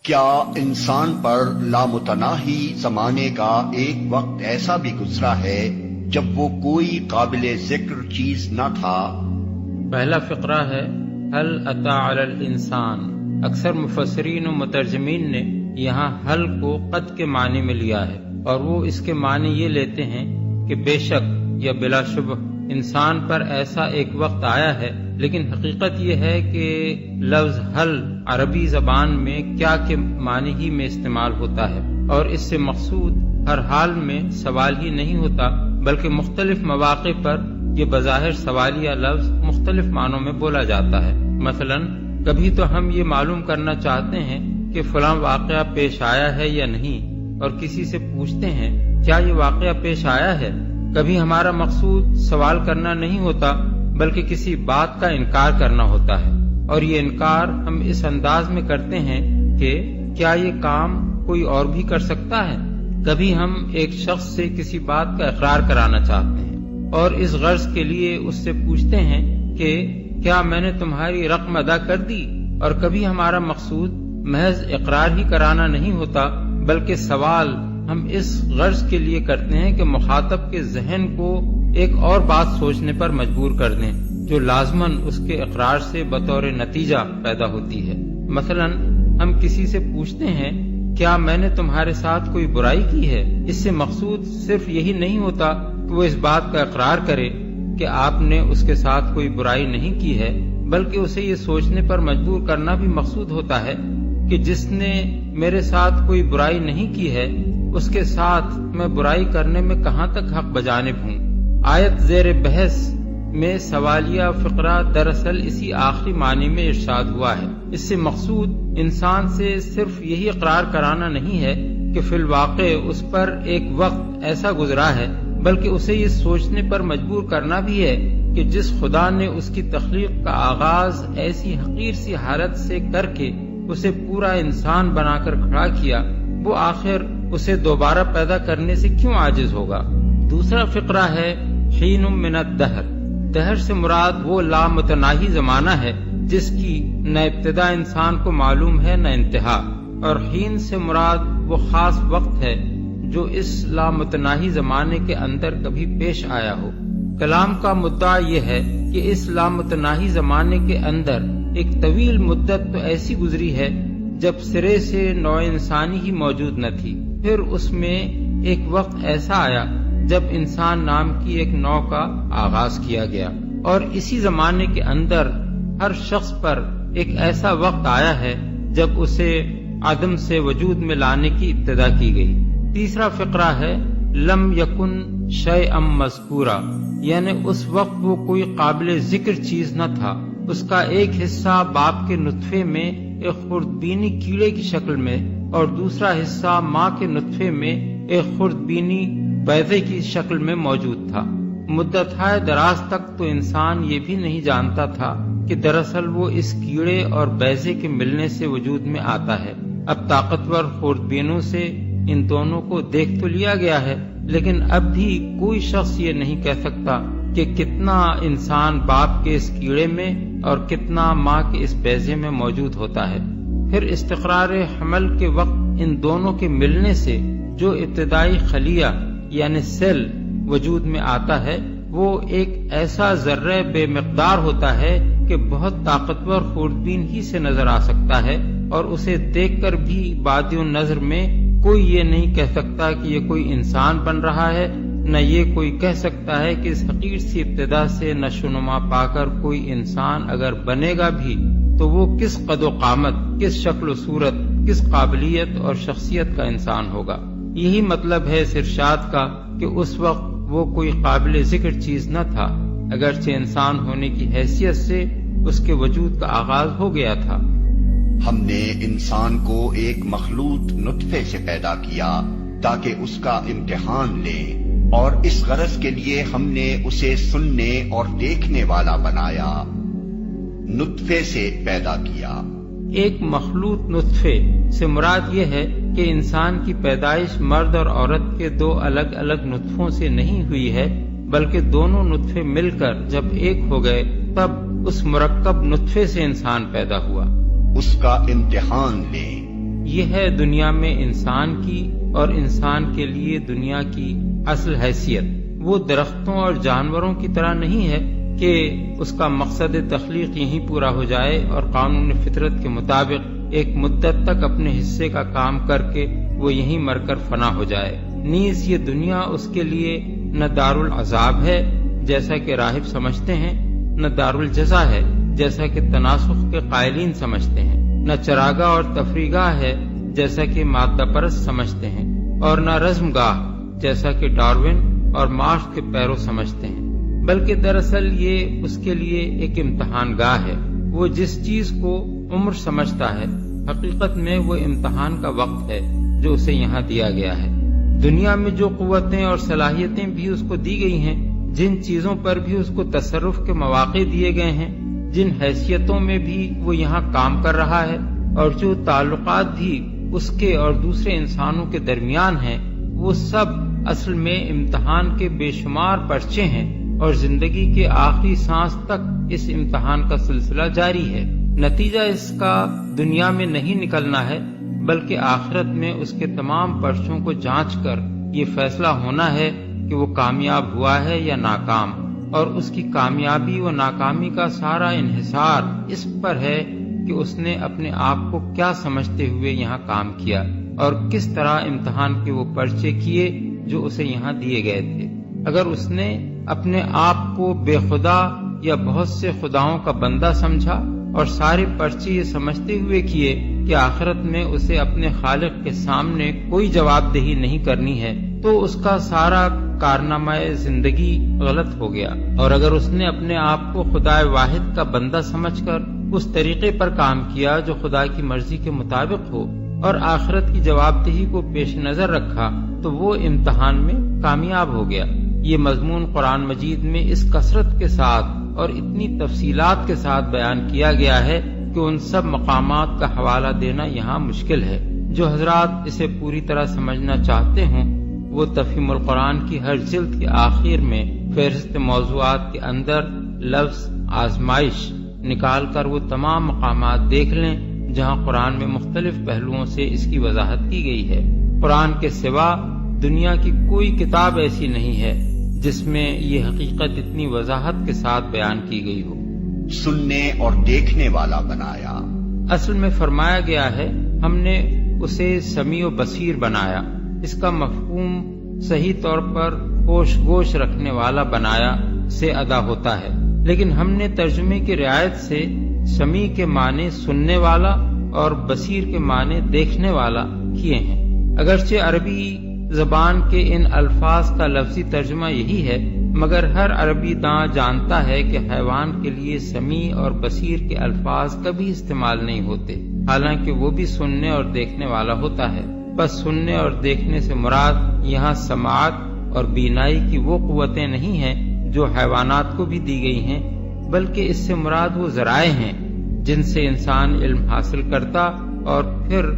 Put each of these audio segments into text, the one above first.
کیا انسان پر لامتناہی زمانے کا ایک وقت ایسا بھی گزرا ہے جب وہ کوئی قابل ذکر چیز نہ تھا؟ پہلا فقرہ ہے هل اتی علی الانسان۔ اکثر مفسرین و مترجمین نے یہاں حل کو قد کے معنی میں لیا ہے، اور وہ اس کے معنی یہ لیتے ہیں کہ بے شک یا بلا شبہ انسان پر ایسا ایک وقت آیا ہے، لیکن حقیقت یہ ہے کہ لفظ حل عربی زبان میں کیا کے معنی ہی میں استعمال ہوتا ہے، اور اس سے مقصود ہر حال میں سوال ہی نہیں ہوتا، بلکہ مختلف مواقع پر یہ بظاہر سوالیہ لفظ مختلف معنوں میں بولا جاتا ہے۔ مثلا کبھی تو ہم یہ معلوم کرنا چاہتے ہیں کہ فلاں واقعہ پیش آیا ہے یا نہیں، اور کسی سے پوچھتے ہیں کیا یہ واقعہ پیش آیا ہے۔ کبھی ہمارا مقصود سوال کرنا نہیں ہوتا، بلکہ کسی بات کا انکار کرنا ہوتا ہے، اور یہ انکار ہم اس انداز میں کرتے ہیں کہ کیا یہ کام کوئی اور بھی کر سکتا ہے۔ کبھی ہم ایک شخص سے کسی بات کا اقرار کرانا چاہتے ہیں، اور اس غرض کے لیے اس سے پوچھتے ہیں کہ کیا میں نے تمہاری رقم ادا کر دی۔ اور کبھی ہمارا مقصود محض اقرار ہی کرانا نہیں ہوتا، بلکہ سوال ہم اس غرض کے لیے کرتے ہیں کہ مخاطب کے ذہن کو ایک اور بات سوچنے پر مجبور کر دیں، جو لازماً اس کے اقرار سے بطور نتیجہ پیدا ہوتی ہے۔ مثلا ہم کسی سے پوچھتے ہیں کیا میں نے تمہارے ساتھ کوئی برائی کی ہے۔ اس سے مقصود صرف یہی نہیں ہوتا کہ وہ اس بات کا اقرار کرے کہ آپ نے اس کے ساتھ کوئی برائی نہیں کی ہے، بلکہ اسے یہ سوچنے پر مجبور کرنا بھی مقصود ہوتا ہے کہ جس نے میرے ساتھ کوئی برائی نہیں کی ہے، اس کے ساتھ میں برائی کرنے میں کہاں تک حق بجانب ہوں۔ آیت زیر بحث میں سوالیہ فقرہ دراصل اسی آخری معنی میں ارشاد ہوا ہے۔ اس سے مقصود انسان سے صرف یہی اقرار کرانا نہیں ہے کہ فی الواقع اس پر ایک وقت ایسا گزرا ہے، بلکہ اسے یہ سوچنے پر مجبور کرنا بھی ہے کہ جس خدا نے اس کی تخلیق کا آغاز ایسی حقیر سی حالت سے کر کے اسے پورا انسان بنا کر کھڑا کیا، وہ آخر اسے دوبارہ پیدا کرنے سے کیوں عاجز ہوگا۔ دوسرا فقرہ ہے حین من الدہر۔ دہر سے مراد وہ لامتناہی زمانہ ہے جس کی نہ ابتدا انسان کو معلوم ہے نہ انتہا، اور حین سے مراد وہ خاص وقت ہے جو اس لامتناہی زمانے کے اندر کبھی پیش آیا ہو۔ کلام کا مدعا یہ ہے کہ اس لامتناہی زمانے کے اندر ایک طویل مدت تو ایسی گزری ہے جب سرے سے نوع انسانی ہی موجود نہ تھی، پھر اس میں ایک وقت ایسا آیا جب انسان نام کی ایک نوع کا آغاز کیا گیا، اور اسی زمانے کے اندر ہر شخص پر ایک ایسا وقت آیا ہے جب اسے عدم سے وجود میں لانے کی ابتدا کی گئی۔ تیسرا فقرہ ہے لم یکن شیئا مذکورا، یعنی اس وقت وہ کوئی قابل ذکر چیز نہ تھا، اس کا ایک حصہ باپ کے نطفے میں ایک خوردبینی کیڑے کی شکل میں، اور دوسرا حصہ ماں کے نطفے میں ایک خوردبینی بیضے کی شکل میں موجود تھا۔ مدتھائے دراز تک تو انسان یہ بھی نہیں جانتا تھا کہ دراصل وہ اس کیڑے اور بیضے کے ملنے سے وجود میں آتا ہے۔ اب طاقتور خوردبینوں سے ان دونوں کو دیکھ تو لیا گیا ہے، لیکن اب بھی کوئی شخص یہ نہیں کہہ سکتا کہ کتنا انسان باپ کے اس کیڑے میں اور کتنا ماں کے اس بیضے میں موجود ہوتا ہے۔ پھر استقرار حمل کے وقت ان دونوں کے ملنے سے جو ابتدائی خلیہ یعنی سیل وجود میں آتا ہے، وہ ایک ایسا ذرہ بے مقدار ہوتا ہے کہ بہت طاقتور خوردبین ہی سے نظر آ سکتا ہے، اور اسے دیکھ کر بھی بادی النظر میں کوئی یہ نہیں کہہ سکتا کہ یہ کوئی انسان بن رہا ہے، نہ یہ کوئی کہہ سکتا ہے کہ اس حقیر سی ابتدا سے نشو و نما پا کر کوئی انسان اگر بنے گا بھی تو وہ کس قد و قامت، کس شکل و صورت، کس قابلیت اور شخصیت کا انسان ہوگا۔ یہی مطلب ہے اس ارشاد کا کہ اس وقت وہ کوئی قابل ذکر چیز نہ تھا، اگرچہ انسان ہونے کی حیثیت سے اس کے وجود کا آغاز ہو گیا تھا۔ ہم نے انسان کو ایک مخلوط نطفے سے پیدا کیا تاکہ اس کا امتحان لیں، اور اس غرض کے لیے ہم نے اسے سننے اور دیکھنے والا بنایا۔ نطفے سے پیدا کیا۔ ایک مخلوط نطفے سے مراد یہ ہے کہ انسان کی پیدائش مرد اور عورت کے دو الگ الگ نطفوں سے نہیں ہوئی ہے، بلکہ دونوں نطفے مل کر جب ایک ہو گئے تب اس مرکب نطفے سے انسان پیدا ہوا۔ اس کا امتحان لیں۔ یہ ہے دنیا میں انسان کی اور انسان کے لیے دنیا کی اصل حیثیت۔ وہ درختوں اور جانوروں کی طرح نہیں ہے کہ اس کا مقصد تخلیق یہیں پورا ہو جائے اور قانون فطرت کے مطابق ایک مدت تک اپنے حصے کا کام کر کے وہ یہیں مر کر فنا ہو جائے۔ نیز یہ دنیا اس کے لیے نہ دارالعذاب ہے جیسا کہ راہب سمجھتے ہیں، نہ دارالجزا ہے جیسا کہ تناسخ کے قائلین سمجھتے ہیں، نہ چراگاہ اور تفریحگاہ ہے جیسا کہ مادہ پرست سمجھتے ہیں، اور نہ رزم گاہ جیسا کہ ڈارون اور مارکس کے پیرو سمجھتے ہیں، بلکہ دراصل یہ اس کے لیے ایک امتحان گاہ ہے۔ وہ جس چیز کو عمر سمجھتا ہے حقیقت میں وہ امتحان کا وقت ہے جو اسے یہاں دیا گیا ہے۔ دنیا میں جو قوتیں اور صلاحیتیں بھی اس کو دی گئی ہیں، جن چیزوں پر بھی اس کو تصرف کے مواقع دیے گئے ہیں، جن حیثیتوں میں بھی وہ یہاں کام کر رہا ہے، اور جو تعلقات بھی اس کے اور دوسرے انسانوں کے درمیان ہیں، وہ سب اصل میں امتحان کے بے شمار پرچے ہیں، اور زندگی کے آخری سانس تک اس امتحان کا سلسلہ جاری ہے۔ نتیجہ اس کا دنیا میں نہیں نکلنا ہے، بلکہ آخرت میں اس کے تمام پرچوں کو جانچ کر یہ فیصلہ ہونا ہے کہ وہ کامیاب ہوا ہے یا ناکام، اور اس کی کامیابی و ناکامی کا سارا انحصار اس پر ہے کہ اس نے اپنے آپ کو کیا سمجھتے ہوئے یہاں کام کیا اور کس طرح امتحان کے وہ پرچے کیے جو اسے یہاں دیے گئے تھے۔ اگر اس نے اپنے آپ کو بے خدا یا بہت سے خداؤں کا بندہ سمجھا اور سارے پرچے یہ سمجھتے ہوئے کیے کہ آخرت میں اسے اپنے خالق کے سامنے کوئی جواب دہی نہیں کرنی ہے، تو اس کا سارا کارنامہ زندگی غلط ہو گیا۔ اور اگر اس نے اپنے آپ کو خدا واحد کا بندہ سمجھ کر اس طریقے پر کام کیا جو خدا کی مرضی کے مطابق ہو اور آخرت کی جواب دہی کو پیش نظر رکھا، تو وہ امتحان میں کامیاب ہو گیا۔ یہ مضمون قرآن مجید میں اس کثرت کے ساتھ اور اتنی تفصیلات کے ساتھ بیان کیا گیا ہے کہ ان سب مقامات کا حوالہ دینا یہاں مشکل ہے۔ جو حضرات اسے پوری طرح سمجھنا چاہتے ہوں وہ تفہیم القرآن کی ہر جلد کے آخر میں فہرست موضوعات کے اندر لفظ آزمائش نکال کر وہ تمام مقامات دیکھ لیں جہاں قرآن میں مختلف پہلوؤں سے اس کی وضاحت کی گئی ہے۔ قرآن کے سوا دنیا کی کوئی کتاب ایسی نہیں ہے جس میں یہ حقیقت اتنی وضاحت کے ساتھ بیان کی گئی ہو۔ سننے اور دیکھنے والا بنایا۔ اصل میں فرمایا گیا ہے ہم نے اسے سمیع و بصیر بنایا۔ اس کا مفہوم صحیح طور پر ہوش گوش رکھنے والا بنایا سے ادا ہوتا ہے، لیکن ہم نے ترجمے کی رعایت سے سمیع کے معنی سننے والا اور بصیر کے معنی دیکھنے والا کیے ہیں۔ اگرچہ عربی زبان کے ان الفاظ کا لفظی ترجمہ یہی ہے، مگر ہر عربی داں جانتا ہے کہ حیوان کے لیے سمیع اور بصیر کے الفاظ کبھی استعمال نہیں ہوتے، حالانکہ وہ بھی سننے اور دیکھنے والا ہوتا ہے۔ بس سننے اور دیکھنے سے مراد یہاں سماعت اور بینائی کی وہ قوتیں نہیں ہیں جو حیوانات کو بھی دی گئی ہیں، بلکہ اس سے مراد وہ ذرائع ہیں جن سے انسان علم حاصل کرتا اور پھر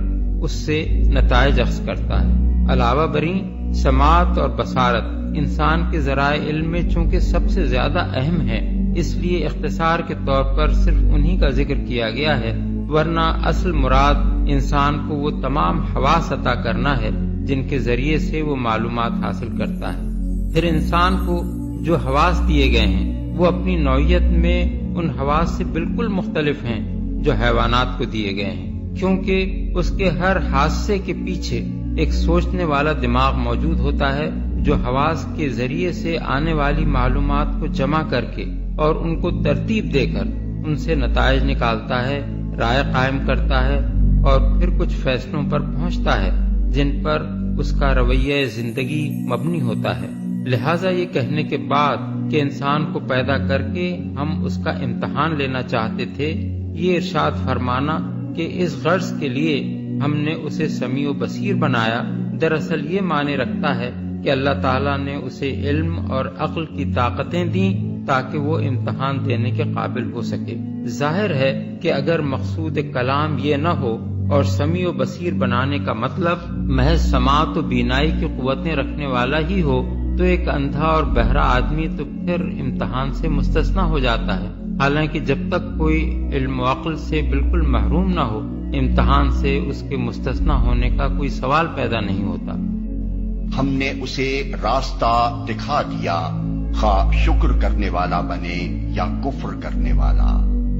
اس سے نتائج اخذ کرتا ہے۔ علاوہ بریں سماعت اور بصارت انسان کے ذرائع علم میں چونکہ سب سے زیادہ اہم ہے، اس لیے اختصار کے طور پر صرف انہی کا ذکر کیا گیا ہے، ورنہ اصل مراد انسان کو وہ تمام حواس عطا کرنا ہے جن کے ذریعے سے وہ معلومات حاصل کرتا ہے۔ پھر انسان کو جو حواس دیے گئے ہیں وہ اپنی نوعیت میں ان حواس سے بالکل مختلف ہیں جو حیوانات کو دیے گئے ہیں، کیونکہ اس کے ہر حادثے کے پیچھے ایک سوچنے والا دماغ موجود ہوتا ہے جو حواس کے ذریعے سے آنے والی معلومات کو جمع کر کے اور ان کو ترتیب دے کر ان سے نتائج نکالتا ہے، رائے قائم کرتا ہے اور پھر کچھ فیصلوں پر پہنچتا ہے جن پر اس کا رویہ زندگی مبنی ہوتا ہے۔ لہٰذا یہ کہنے کے بعد کہ انسان کو پیدا کر کے ہم اس کا امتحان لینا چاہتے تھے، یہ ارشاد فرمانا کہ اس غرض کے لیے ہم نے اسے سمیع و بصیر بنایا، دراصل یہ معنی رکھتا ہے کہ اللہ تعالیٰ نے اسے علم اور عقل کی طاقتیں دیں تاکہ وہ امتحان دینے کے قابل ہو سکے۔ ظاہر ہے کہ اگر مقصود کلام یہ نہ ہو اور سمیع و بصیر بنانے کا مطلب محض سماعت و بینائی کی قوتیں رکھنے والا ہی ہو تو ایک اندھا اور بہرا آدمی تو پھر امتحان سے مستثنی ہو جاتا ہے، حالانکہ جب تک کوئی علم و عقل سے بالکل محروم نہ ہو امتحان سے اس کے مستثنا ہونے کا کوئی سوال پیدا نہیں ہوتا۔ ہم نے اسے راستہ دکھا دیا، خواہ شکر کرنے والا بنے یا کفر کرنے والا۔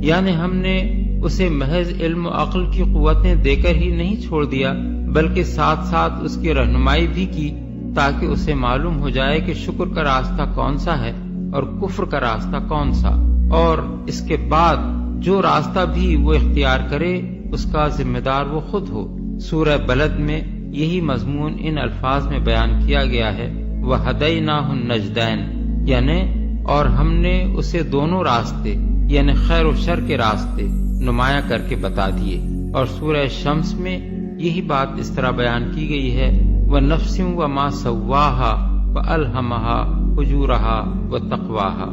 یعنی ہم نے اسے محض علم و عقل کی قوتیں دے کر ہی نہیں چھوڑ دیا، بلکہ ساتھ ساتھ اس کی رہنمائی بھی کی تاکہ اسے معلوم ہو جائے کہ شکر کا راستہ کون سا ہے اور کفر کا راستہ کون سا، اور اس کے بعد جو راستہ بھی وہ اختیار کرے اس کا ذمہ دار وہ خود ہو۔ سورہ بلد میں یہی مضمون ان الفاظ میں بیان کیا گیا ہے، وَهَدَيْنَاهُ النَّجْدَيْنِ، یعنی اور ہم نے اسے دونوں راستے یعنی خیر و شر کے راستے نمایاں کر کے بتا دیے۔ اور سورہ شمس میں یہی بات اس طرح بیان کی گئی ہے، وَنَفْسٍ وَمَا سَوَّاهَا فَأَلْهَمَهَا فُجُورَهَا وَتَقْوَاهَا،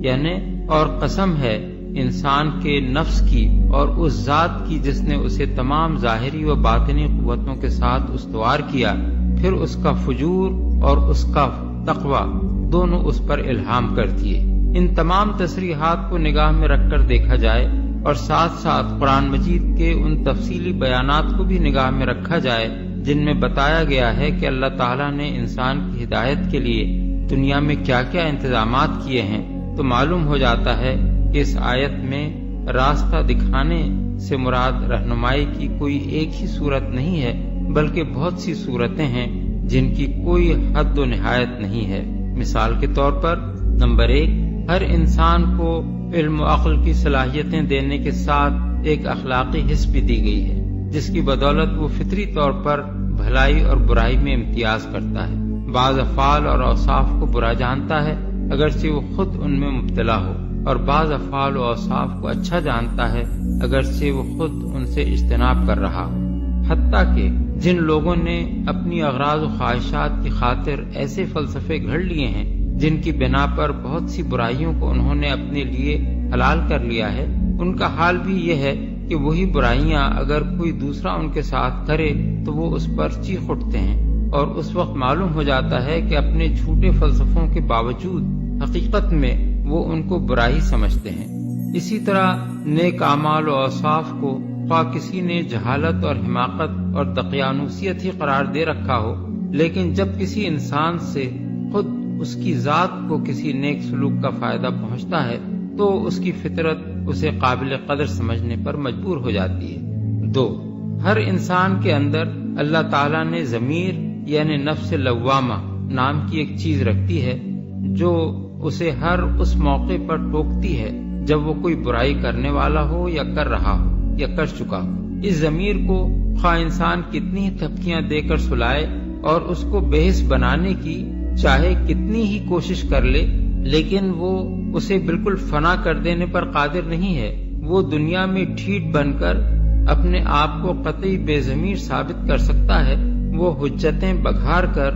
یعنی اور قسم ہے انسان کے نفس کی اور اس ذات کی جس نے اسے تمام ظاہری و باطنی قوتوں کے ساتھ استوار کیا، پھر اس کا فجور اور اس کا تقوی دونوں اس پر الہام کر دیے۔ ان تمام تصریحات کو نگاہ میں رکھ کر دیکھا جائے اور ساتھ ساتھ قرآن مجید کے ان تفصیلی بیانات کو بھی نگاہ میں رکھا جائے جن میں بتایا گیا ہے کہ اللہ تعالیٰ نے انسان کی ہدایت کے لیے دنیا میں کیا کیا انتظامات کیے ہیں، تو معلوم ہو جاتا ہے کہ اس آیت میں راستہ دکھانے سے مراد رہنمائی کی کوئی ایک ہی صورت نہیں ہے، بلکہ بہت سی صورتیں ہیں جن کی کوئی حد و نہایت نہیں ہے۔ مثال کے طور پر نمبر 1، ہر انسان کو علم و عقل کی صلاحیتیں دینے کے ساتھ ایک اخلاقی حس بھی دی گئی ہے، جس کی بدولت وہ فطری طور پر بھلائی اور برائی میں امتیاز کرتا ہے۔ بعض افعال اور اوصاف کو برا جانتا ہے اگرچہ وہ خود ان میں مبتلا ہو، اور بعض افعال و اوصاف کو اچھا جانتا ہے اگرچہ وہ خود ان سے اجتناب کر رہا ہو۔ حتیٰ کہ جن لوگوں نے اپنی اغراض و خواہشات کی خاطر ایسے فلسفے گھڑ لیے ہیں جن کی بنا پر بہت سی برائیوں کو انہوں نے اپنے لیے حلال کر لیا ہے، ان کا حال بھی یہ ہے کہ وہی برائیاں اگر کوئی دوسرا ان کے ساتھ کرے تو وہ اس پر چیخ اٹھتے ہیں، اور اس وقت معلوم ہو جاتا ہے کہ اپنے جھوٹے فلسفوں کے باوجود حقیقت میں وہ ان کو برائی سمجھتے ہیں۔ اسی طرح نیک اعمال و اوصاف کو خواہ کسی نے جہالت اور حماقت اور دقیانوسیت ہی قرار دے رکھا ہو، لیکن جب کسی انسان سے خود اس کی ذات کو کسی نیک سلوک کا فائدہ پہنچتا ہے تو اس کی فطرت اسے قابل قدر سمجھنے پر مجبور ہو جاتی ہے۔ 2، ہر انسان کے اندر اللہ تعالیٰ نے ضمیر یعنی نفس لوامہ نام کی ایک چیز رکھتی ہے جو اسے ہر اس موقع پر ٹوکتی ہے جب وہ کوئی برائی کرنے والا ہو یا کر رہا ہو یا کر چکا ہو۔ اس ضمیر کو خواہ انسان کتنی ہی تھپکیاں دے کر سلائے اور اس کو بحث بنانے کی چاہے کتنی ہی کوشش کر لے، لیکن وہ اسے بالکل فنا کر دینے پر قادر نہیں ہے۔ وہ دنیا میں ڈھیٹ بن کر اپنے آپ کو قطعی بے ضمیر ثابت کر سکتا ہے، وہ حجتیں بگھار کر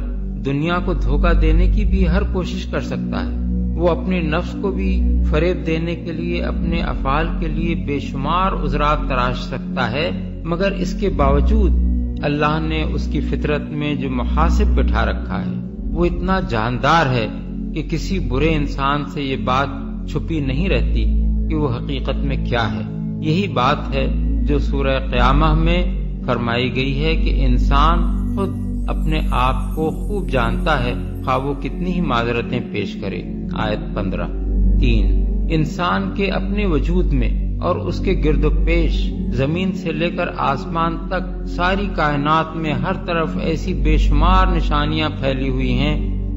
دنیا کو دھوکہ دینے کی بھی ہر کوشش کر سکتا ہے، وہ اپنے نفس کو بھی فریب دینے کے لیے اپنے افعال کے لیے بے شمار عذرات تراش سکتا ہے، مگر اس کے باوجود اللہ نے اس کی فطرت میں جو محاسب بٹھا رکھا ہے وہ اتنا جاندار ہے کہ کسی برے انسان سے یہ بات چھپی نہیں رہتی کہ وہ حقیقت میں کیا ہے۔ یہی بات ہے جو سورہ قیامہ میں فرمائی گئی ہے کہ انسان خود اپنے آپ کو خوب جانتا ہے، خواہ وہ کتنی ہی معذرتیں پیش کرے۔ آیت 15۔ 3، انسان کے اپنے وجود میں اور اس کے گرد و پیش زمین سے لے کر آسمان تک ساری کائنات میں ہر طرف ایسی بے شمار نشانیاں پھیلی ہوئی ہیں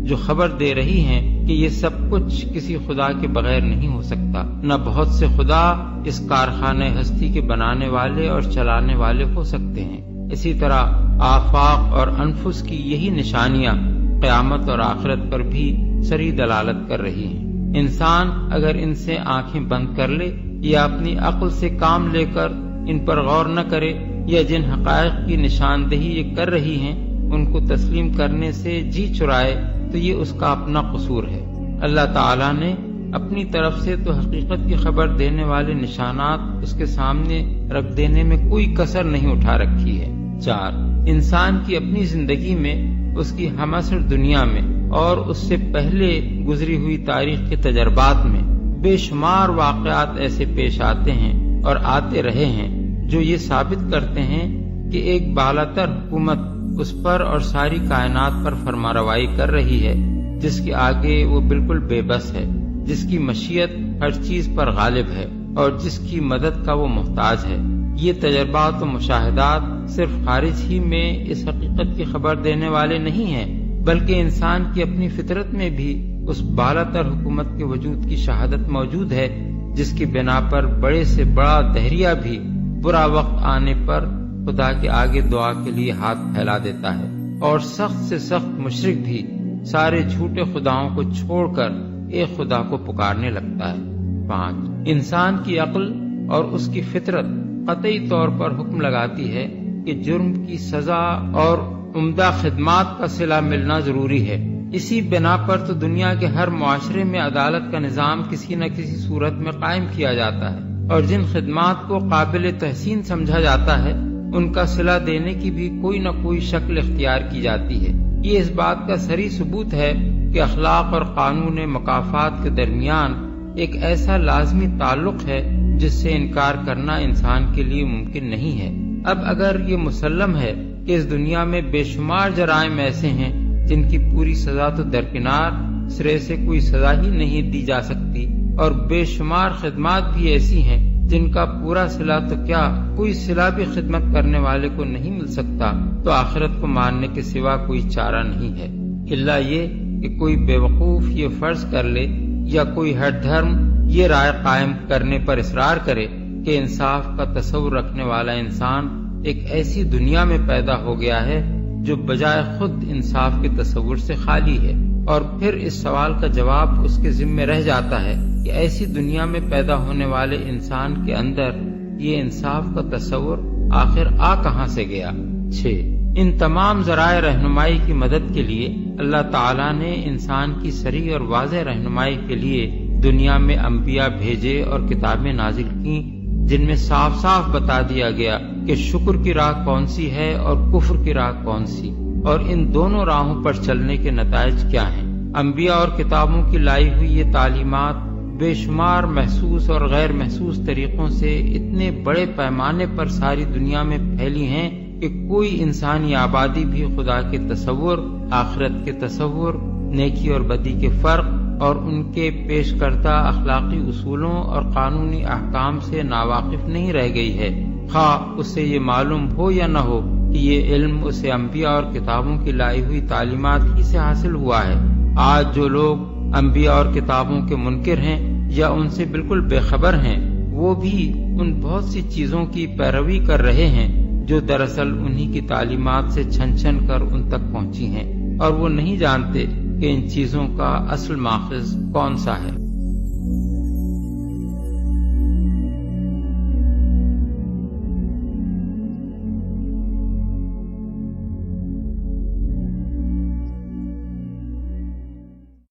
جو خبر دے رہی ہیں کہ یہ سب کچھ کسی خدا کے بغیر نہیں ہو سکتا، نہ بہت سے خدا اس کارخانہ ہستی کے بنانے والے اور چلانے والے ہو سکتے ہیں۔ اسی طرح آفاق اور انفس کی یہی نشانیاں قیامت اور آخرت پر بھی سری دلالت کر رہی ہیں۔ انسان اگر ان سے آنکھیں بند کر لے یا اپنی عقل سے کام لے کر ان پر غور نہ کرے، یا جن حقائق کی نشاندہی یہ کر رہی ہیں ان کو تسلیم کرنے سے جی چرائے تو یہ اس کا اپنا قصور ہے۔ اللہ تعالیٰ نے اپنی طرف سے تو حقیقت کی خبر دینے والے نشانات اس کے سامنے رکھ دینے میں کوئی کسر نہیں اٹھا رکھی ہے۔ 4، انسان کی اپنی زندگی میں، اس کی ہمعصر دنیا میں اور اس سے پہلے گزری ہوئی تاریخ کے تجربات میں بے شمار واقعات ایسے پیش آتے ہیں اور آتے رہے ہیں جو یہ ثابت کرتے ہیں کہ ایک بالاتر حکومت اس پر اور ساری کائنات پر فرمانروائی کر رہی ہے، جس کے آگے وہ بالکل بے بس ہے، جس کی مشیت ہر چیز پر غالب ہے اور جس کی مدد کا وہ محتاج ہے۔ یہ تجربات و مشاہدات صرف خارج ہی میں اس حقیقت کی خبر دینے والے نہیں ہیں، بلکہ انسان کی اپنی فطرت میں بھی اس بالاتر حکومت کے وجود کی شہادت موجود ہے، جس کی بنا پر بڑے سے بڑا دہریہ بھی برا وقت آنے پر خدا کے آگے دعا کے لیے ہاتھ پھیلا دیتا ہے، اور سخت سے سخت مشرک بھی سارے جھوٹے خداؤں کو چھوڑ کر ایک خدا کو پکارنے لگتا ہے۔ 5 انسان کی عقل اور اس کی فطرت قطعی طور پر حکم لگاتی ہے کہ جرم کی سزا اور عمدہ خدمات کا صلہ ملنا ضروری ہے۔ اسی بنا پر تو دنیا کے ہر معاشرے میں عدالت کا نظام کسی نہ کسی صورت میں قائم کیا جاتا ہے، اور جن خدمات کو قابل تحسین سمجھا جاتا ہے ان کا صلہ دینے کی بھی کوئی نہ کوئی شکل اختیار کی جاتی ہے۔ یہ اس بات کا صریح ثبوت ہے کہ اخلاق اور قانون مکافات کے درمیان ایک ایسا لازمی تعلق ہے جس سے انکار کرنا انسان کے لیے ممکن نہیں ہے۔ اب اگر یہ مسلم ہے کہ اس دنیا میں بے شمار جرائم ایسے ہیں جن کی پوری سزا تو درکنار، سرے سے کوئی سزا ہی نہیں دی جا سکتی، اور بے شمار خدمات بھی ایسی ہیں جن کا پورا صلہ تو کیا کوئی صلہ بھی خدمت کرنے والے کو نہیں مل سکتا، تو آخرت کو ماننے کے سوا کوئی چارہ نہیں ہے، الا یہ کہ کوئی بے وقوف یہ فرض کر لے یا کوئی ہر دھرم یہ رائے قائم کرنے پر اصرار کرے کہ انصاف کا تصور رکھنے والا انسان ایک ایسی دنیا میں پیدا ہو گیا ہے جو بجائے خود انصاف کے تصور سے خالی ہے، اور پھر اس سوال کا جواب اس کے ذمہ رہ جاتا ہے کہ ایسی دنیا میں پیدا ہونے والے انسان کے اندر یہ انصاف کا تصور آخر آ کہاں سے گیا۔ 6 ان تمام ذرائع رہنمائی کی مدد کے لیے اللہ تعالیٰ نے انسان کی صریح اور واضح رہنمائی کے لیے دنیا میں انبیاء بھیجے اور کتابیں نازل کیں، جن میں صاف صاف بتا دیا گیا کہ شکر کی راہ کون سی ہے اور کفر کی راہ کون سی، اور ان دونوں راہوں پر چلنے کے نتائج کیا ہیں۔ انبیاء اور کتابوں کی لائی ہوئی یہ تعلیمات بے شمار محسوس اور غیر محسوس طریقوں سے اتنے بڑے پیمانے پر ساری دنیا میں پھیلی ہیں کہ کوئی انسانی آبادی بھی خدا کے تصور، آخرت کے تصور، نیکی اور بدی کے فرق اور ان کے پیش کردہ اخلاقی اصولوں اور قانونی احکام سے ناواقف نہیں رہ گئی ہے، خواہ اسے یہ معلوم ہو یا نہ ہو کہ یہ علم اسے انبیاء اور کتابوں کی لائی ہوئی تعلیمات ہی سے حاصل ہوا ہے۔ آج جو لوگ انبیاء اور کتابوں کے منکر ہیں یا ان سے بالکل بے خبر ہیں، وہ بھی ان بہت سی چیزوں کی پیروی کر رہے ہیں جو دراصل انہی کی تعلیمات سے چھن چھن کر ان تک پہنچی ہیں، اور وہ نہیں جانتے کہ ان چیزوں کا اصل ماخذ کون سا ہے۔